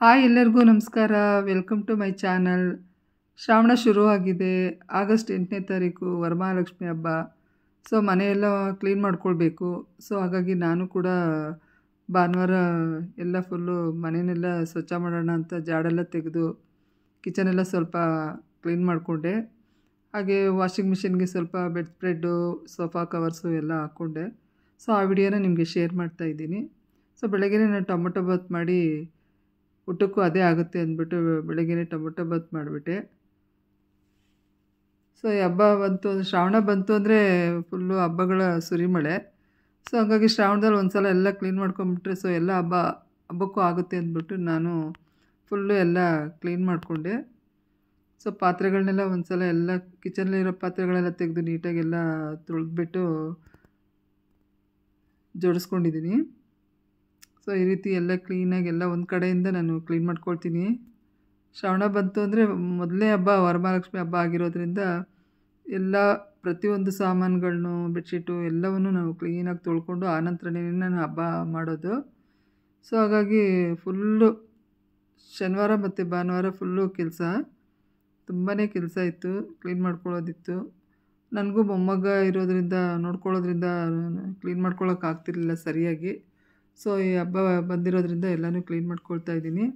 Hi ಎಲ್ಲರಿಗೂ ನಮಸ್ಕಾರ. Welcome to my channel. Shravana ಶುರುವಾಗಿದೆ. ಆಗಸ್ಟ್ 8ನೇ ತಾರೀಕು ವರಮಹಾಲಕ್ಷ್ಮಿ ಹಬ್ಬ. ಸೊ ಮನೆಯೆಲ್ಲ ಕ್ಲೀನ್ ಮಾಡ್ಕೊಳ್ಬೇಕು. ಸೊ ಹಾಗಾಗಿ ನಾನು ಕೂಡ ಭಾನುವಾರ ಎಲ್ಲ ಫುಲ್ಲು ಮನೆಯೆಲ್ಲ ಸ್ವಚ್ಛ ಮಾಡೋಣ ಅಂತ ಜಾಡೆಲ್ಲ ತೆಗೆದು ಕಿಚನೆಲ್ಲ ಸ್ವಲ್ಪ ಕ್ಲೀನ್ ಮಾಡಿಕೊಂಡೆ. ಹಾಗೆ ವಾಷಿಂಗ್ ಮಿಷಿನ್ಗೆ ಸ್ವಲ್ಪ ಬೆಡ್ ಸ್ಪ್ರೆಡ್ಡು, ಸೋಫಾ ಕವರ್ಸು ಎಲ್ಲ ಹಾಕ್ಕೊಂಡೆ. ಸೊ ಆ ವಿಡಿಯೋನ ನಿಮಗೆ ಶೇರ್ ಮಾಡ್ತಾಯಿದ್ದೀನಿ. ಸೊ ಬೆಳಗ್ಗೆ ನಾನು ಟೊಮೊಟೊ ಬಾತ್ ಮಾಡಿ ಊಟಕ್ಕೂ ಅದೇ ಆಗುತ್ತೆ ಅಂದ್ಬಿಟ್ಟು ಬೆಳಗ್ಗೆ ಟೊಮೊಟೊ ಬಾತ್ ಮಾಡಿಬಿಟ್ಟೆ. ಸೊ ಈ ಹಬ್ಬ ಬಂತು, ಶ್ರಾವಣ ಬಂತು ಅಂದರೆ ಫುಲ್ಲು ಹಬ್ಬಗಳ ಸುರಿಮಳೆ. ಸೊ ಹಾಗಾಗಿ ಶ್ರಾವಣದಲ್ಲಿ ಒಂದು ಸಲ ಎಲ್ಲ ಕ್ಲೀನ್ ಮಾಡ್ಕೊಂಬಿಟ್ರೆ ಸೊ ಎಲ್ಲ ಹಬ್ಬಕ್ಕೂ ಆಗುತ್ತೆ ಅಂದ್ಬಿಟ್ಟು ನಾನು ಫುಲ್ಲು ಎಲ್ಲ ಕ್ಲೀನ್ ಮಾಡಿಕೊಂಡೆ. ಸೊ ಪಾತ್ರೆಗಳನ್ನೆಲ್ಲ ಒಂದು ಸಲ ಎಲ್ಲ ಕಿಚನಲ್ಲಿರೋ ಪಾತ್ರೆಗಳೆಲ್ಲ ತೆಗೆದು ನೀಟಾಗೆಲ್ಲ ತೊಳೆದ್ಬಿಟ್ಟು ಜೋಡಿಸ್ಕೊಂಡಿದ್ದೀನಿ. ಸೊ ಈ ರೀತಿ ಎಲ್ಲ ಕ್ಲೀನಾಗಿ ಎಲ್ಲ ಒಂದು ಕಡೆಯಿಂದ ನಾನು ಕ್ಲೀನ್ ಮಾಡ್ಕೊಳ್ತೀನಿ. ಶ್ರಾವಣ ಬಂತು ಅಂದರೆ ಮೊದಲನೇ ಹಬ್ಬ ವರಮಹಾಲಕ್ಷ್ಮಿ ಹಬ್ಬ ಆಗಿರೋದ್ರಿಂದ ಎಲ್ಲ ಪ್ರತಿಯೊಂದು ಸಾಮಾನುಗಳನ್ನು, ಬೆಡ್ಶೀಟು ಎಲ್ಲವನ್ನೂ ನಾವು ಕ್ಲೀನಾಗಿ ತೊಳ್ಕೊಂಡು ಆನಂತರನೇ ನಾನು ಹಬ್ಬ ಮಾಡೋದು. ಸೊ ಹಾಗಾಗಿ ಫುಲ್ಲು ಶನಿವಾರ ಮತ್ತು ಭಾನುವಾರ ಫುಲ್ಲು ಕೆಲಸ, ತುಂಬಾ ಕೆಲಸ ಇತ್ತು, ಕ್ಲೀನ್ ಮಾಡ್ಕೊಳ್ಳೋದಿತ್ತು. ನನಗೂ ಮೊಮ್ಮಗ ಇರೋದ್ರಿಂದ ನೋಡ್ಕೊಳ್ಳೋದ್ರಿಂದ ಕ್ಲೀನ್ ಮಾಡ್ಕೊಳ್ಳೋಕ್ಕಾಗ್ತಿರ್ಲಿಲ್ಲ ಸರಿಯಾಗಿ. ಸೊ ಈ ಹಬ್ಬ ಬಂದಿರೋದ್ರಿಂದ ಎಲ್ಲನೂ ಕ್ಲೀನ್ ಮಾಡ್ಕೊಳ್ತಾ ಇದ್ದೀನಿ.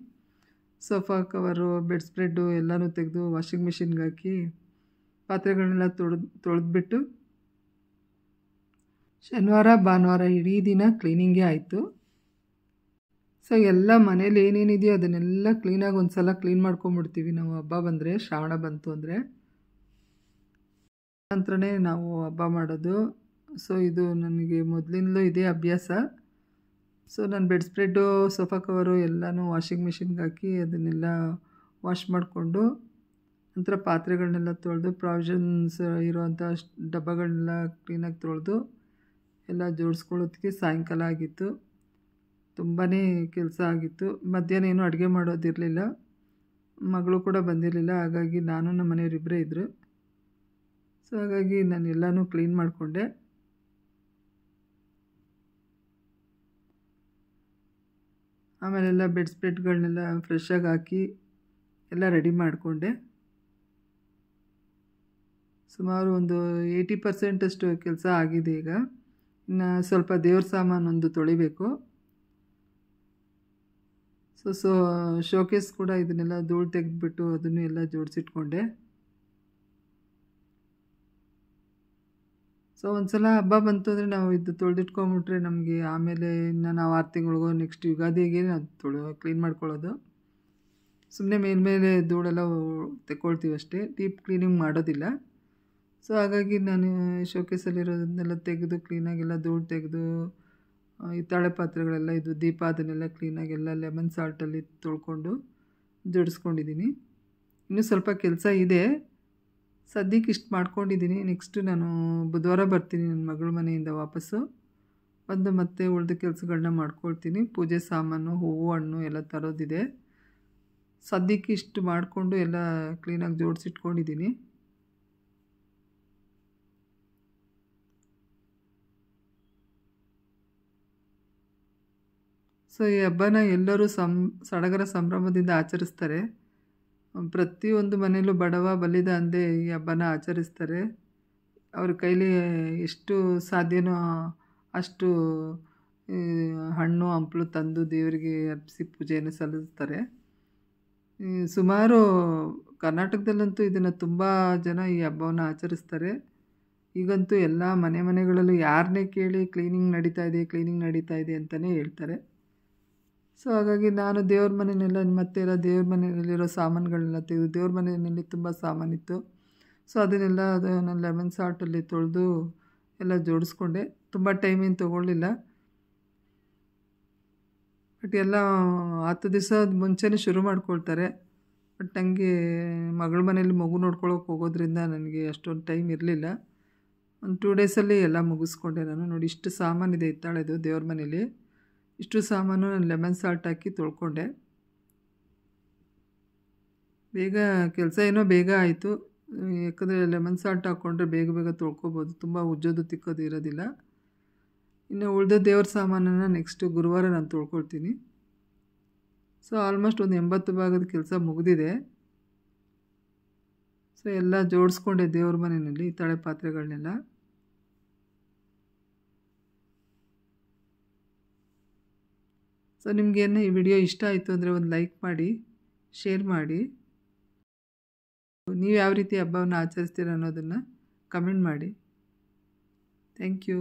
ಸೋಫಾ ಕವರು, ಬೆಡ್ ಸ್ಪ್ರೆಡ್ಡು ಎಲ್ಲನೂ ತೆಗೆದು ವಾಷಿಂಗ್ ಮಿಷಿನ್ಗೆ ಹಾಕಿ ಪಾತ್ರೆಗಳನ್ನೆಲ್ಲ ತೊಳೆದ್ಬಿಟ್ಟು ಶನಿವಾರ ಭಾನುವಾರ ಇಡೀ ದಿನ ಕ್ಲೀನಿಂಗೇ ಆಯಿತು. ಸೊ ಎಲ್ಲ ಮನೇಲಿ ಏನೇನಿದೆಯೋ ಅದನ್ನೆಲ್ಲ ಕ್ಲೀನಾಗಿ ಒಂದು ಸಲ ಕ್ಲೀನ್ ಮಾಡ್ಕೊಂಬಿಡ್ತೀವಿ ನಾವು ಹಬ್ಬ ಬಂದರೆ, ಶ್ರಾವಣ ಬಂತು ಅಂದರೆ ನಂತರನೇ ನಾವು ಹಬ್ಬ ಮಾಡೋದು. ಸೊ ಇದು ನನಗೆ ಮೊದಲಿಂದಲೂ ಇದೇ ಅಭ್ಯಾಸ. ಸೊ ನಾನು ಬೆಡ್ ಸ್ಪ್ರೆಡ್ಡು, ಸೋಫಾ ಕವರು ಎಲ್ಲನೂ ವಾಷಿಂಗ್ ಮಿಷಿನ್ಗೆ ಹಾಕಿ ಅದನ್ನೆಲ್ಲ ವಾಶ್ ಮಾಡಿಕೊಂಡು ನಂತರ ಪಾತ್ರೆಗಳನ್ನೆಲ್ಲ ತೊಳೆದು ಪ್ರಾವಿಷನ್ಸ್ ಇರೋವಂಥ ಡಬ್ಬಗಳನ್ನೆಲ್ಲ ಕ್ಲೀನಾಗಿ ತೊಳೆದು ಎಲ್ಲ ಜೋಡಿಸ್ಕೊಳ್ಳೋದಕ್ಕೆ ಸಾಯಂಕಾಲ ಆಗಿತ್ತು. ತುಂಬಾ ಕೆಲಸ ಆಗಿತ್ತು. ಮಧ್ಯಾಹ್ನ ಏನೂ ಅಡುಗೆ ಮಾಡೋದಿರಲಿಲ್ಲ, ಮಗಳು ಕೂಡ ಬಂದಿರಲಿಲ್ಲ. ಹಾಗಾಗಿ ನಾನು ನಮ್ಮ ಮನೆಯವರಿಬ್ಬರೇ ಇದ್ದರು. ಸೊ ಹಾಗಾಗಿ ನಾನು ಎಲ್ಲನೂ ಕ್ಲೀನ್ ಮಾಡಿಕೊಂಡೆ. ಆಮೇಲೆಲ್ಲ ಬೆಡ್ ಸ್ಪ್ರೆಡ್ಗಳನ್ನೆಲ್ಲ ಫ್ರೆಶ್ಶಾಗಿ ಹಾಕಿ ಎಲ್ಲ ರೆಡಿ ಮಾಡಿಕೊಂಡೆ. ಸುಮಾರು ಒಂದು 80% ಅಷ್ಟು ಕೆಲಸ ಆಗಿದೆ. ಈಗ ಇನ್ನು ಸ್ವಲ್ಪ ದೇವ್ರ ಸಾಮಾನೊಂದು ತೊಳಿಬೇಕು. ಸೊ ಶೋಕೇಸ್ ಕೂಡ ಇದನ್ನೆಲ್ಲ ಧೂಳು ತೆಗೆದ್ಬಿಟ್ಟು ಅದನ್ನು ಎಲ್ಲ ಜೋಡಿಸಿಟ್ಕೊಂಡೆ. ಸೊ ಒಂದು ಸಲ ಹಬ್ಬ ಬಂತು ಅಂದರೆ ನಾವು ಇದು ತೊಳೆದಿಟ್ಕೊಂಬಿಟ್ರೆ ನಮಗೆ ಆಮೇಲೆ ಇನ್ನು ನಾವು 6 ತಿಂಗಳಿಗೋ ನೆಕ್ಸ್ಟ್ ಯುಗಾದಿಗೆ ನಾವು ಕ್ಲೀನ್ ಮಾಡ್ಕೊಳ್ಳೋದು. ಸುಮ್ಮನೆ ಮೇಲ್ಮೇಲೆ ಧೂಳೆಲ್ಲ ತೆಕ್ಕೊಳ್ತೀವಿ ಅಷ್ಟೇ, ಡೀಪ್ ಕ್ಲೀನಿಂಗ್ ಮಾಡೋದಿಲ್ಲ. ಸೊ ಹಾಗಾಗಿ ನಾನು ಶೋಕೇಸಲ್ಲಿರೋದನ್ನೆಲ್ಲ ತೆಗೆದು ಕ್ಲೀನಾಗೆಲ್ಲ ಧೂಳು ತೆಗೆದು ಹಿತ್ತಾಳೆ ಪಾತ್ರೆಗಳೆಲ್ಲ ಇದು ದೀಪ ಅದನ್ನೆಲ್ಲ ಕ್ಲೀನಾಗೆಲ್ಲ ಲೆಮನ್ ಸಾಲ್ಟಲ್ಲಿ ತೊಳ್ಕೊಂಡು ಜೋಡಿಸ್ಕೊಂಡಿದ್ದೀನಿ. ಇನ್ನೂ ಸ್ವಲ್ಪ ಕೆಲಸ ಇದೆ, ಸದ್ಯಕ್ಕೆ ಇಷ್ಟು ಮಾಡ್ಕೊಂಡಿದ್ದೀನಿ. ನೆಕ್ಸ್ಟು ನಾನು ಬುಧವಾರ ಬರ್ತೀನಿ ನನ್ನ ಮಗಳ ಮನೆಯಿಂದ ವಾಪಸ್ಸು ಬಂದು ಮತ್ತೆ ಉಳಿದ ಕೆಲಸಗಳನ್ನ ಮಾಡ್ಕೊಳ್ತೀನಿ. ಪೂಜೆ ಸಾಮಾನು, ಹೂವು, ಹಣ್ಣು ಎಲ್ಲ ತರೋದಿದೆ. ಸದ್ಯಕ್ಕೆ ಇಷ್ಟು ಮಾಡಿಕೊಂಡು ಎಲ್ಲ ಕ್ಲೀನಾಗಿ ಜೋಡಿಸಿಟ್ಕೊಂಡಿದ್ದೀನಿ. ಸೊ ಈ ಹಬ್ಬನ ಎಲ್ಲರೂ ಸಡಗರ ಸಂಭ್ರಮದಿಂದ ಆಚರಿಸ್ತಾರೆ. ಪ್ರತಿಯೊಂದು ಮನೆಯಲ್ಲೂ ಬಡವ ಬಲ್ಲಿದ ಅಂದೇ ಈ ಹಬ್ಬನ ಆಚರಿಸ್ತಾರೆ. ಅವ್ರ ಕೈಲಿ ಎಷ್ಟು ಸಾಧ್ಯನೋ ಅಷ್ಟು ಹಣ್ಣು ಹಂಪಲು ತಂದು ದೇವರಿಗೆ ಅರ್ಪಿಸಿ ಪೂಜೆಯನ್ನು ಸಲ್ಲಿಸ್ತಾರೆ. ಸುಮಾರು ಕರ್ನಾಟಕದಲ್ಲಂತೂ ಇದನ್ನು ತುಂಬ ಜನ ಈ ಹಬ್ಬವನ್ನು ಆಚರಿಸ್ತಾರೆ. ಈಗಂತೂ ಎಲ್ಲ ಮನೆಗಳಲ್ಲೂ ಯಾರನ್ನೇ ಕೇಳಿ ಕ್ಲೀನಿಂಗ್ ನಡೀತಾ ಇದೆ ಅಂತಲೇ ಹೇಳ್ತಾರೆ. ಸೊ ಹಾಗಾಗಿ ನಾನು ದೇವ್ರ ಮನೆಯಲ್ಲೆಲ್ಲ ಮತ್ತೆ ಎಲ್ಲ ದೇವ್ರ ಮನೆಯಲ್ಲಿರೋ ಸಾಮಾನುಗಳನ್ನೆಲ್ಲ ತೆಗೆದು, ದೇವ್ರ ಮನೆಯಲ್ಲಿ ತುಂಬ ಸಾಮಾನಿತ್ತು. ಸೊ ಅದನ್ನೆಲ್ಲ ನಾನು ಲೆಮನ್ ಸಾಲ್ಟಲ್ಲಿ ತೊಳೆದು ಎಲ್ಲ ಜೋಡಿಸ್ಕೊಂಡೆ. ತುಂಬ ಟೈಮೇನು ತೊಗೊಳ್ಳಿಲ್ಲ, ಬಟ್ ಎಲ್ಲ 10 ದಿವಸ ಮುಂಚೆನೇ ಶುರು ಮಾಡ್ಕೊಳ್ತಾರೆ. ಬಟ್ ನನಗೆ ಮಗಳ ಮನೇಲಿ ಮಗು ನೋಡ್ಕೊಳ್ಳೋಕೆ ಹೋಗೋದ್ರಿಂದ ನನಗೆ ಅಷ್ಟೊಂದು ಟೈಮ್ ಇರಲಿಲ್ಲ. ಒಂದು 2 ಡೇಸಲ್ಲಿ ಎಲ್ಲ ಮುಗಿಸ್ಕೊಂಡೆ ನಾನು. ನೋಡಿ, ಇಷ್ಟು ಸಾಮಾನಿದೆ ಹಿತ್ತಾಳೆದು ದೇವ್ರ ಮನೇಲಿ. ಇಷ್ಟು ಸಾಮಾನು ನಾನು ಲೆಮನ್ ಸಾಲ್ಟ್ ಹಾಕಿ ತೊಳ್ಕೊಂಡೆ. ಬೇಗ ಕೆಲಸ ಏನೋ ಬೇಗ ಆಯಿತು, ಯಾಕಂದರೆ ಲೆಮನ್ ಸಾಲ್ಟ್ ಹಾಕ್ಕೊಂಡ್ರೆ ಬೇಗ ತೊಳ್ಕೊಬೋದು, ತುಂಬ ಉಜ್ಜೋದು ತಿಕ್ಕೋದು ಇರೋದಿಲ್ಲ. ಇನ್ನು ಉಳಿದ ದೇವ್ರ ಸಾಮಾನನ್ನು ನೆಕ್ಸ್ಟು ಗುರುವಾರ ನಾನು ತೊಳ್ಕೊಳ್ತೀನಿ. ಸೊ ಆಲ್ಮೋಸ್ಟ್ ಒಂದು 80 ಭಾಗದ ಕೆಲಸ ಮುಗಿದಿದೆ. ಸೊ ಎಲ್ಲ ಜೋಡಿಸ್ಕೊಂಡೆ ದೇವ್ರ ಮನೆಯಲ್ಲಿ ಈ ತಳೆ ಪಾತ್ರೆಗಳನ್ನೆಲ್ಲ. ಸೊ ನಿಮಗೇನು ಈ ವಿಡಿಯೋ ಇಷ್ಟ ಆಯಿತು ಅಂದರೆ ಒಂದು ಲೈಕ್ ಮಾಡಿ, ಶೇರ್ ಮಾಡಿ. ನೀವು ಯಾವ ರೀತಿ ಹಬ್ಬವನ್ನು ಆಚರಿಸ್ತೀರ ಅನ್ನೋದನ್ನು ಕಮೆಂಟ್ ಮಾಡಿ. Thank you.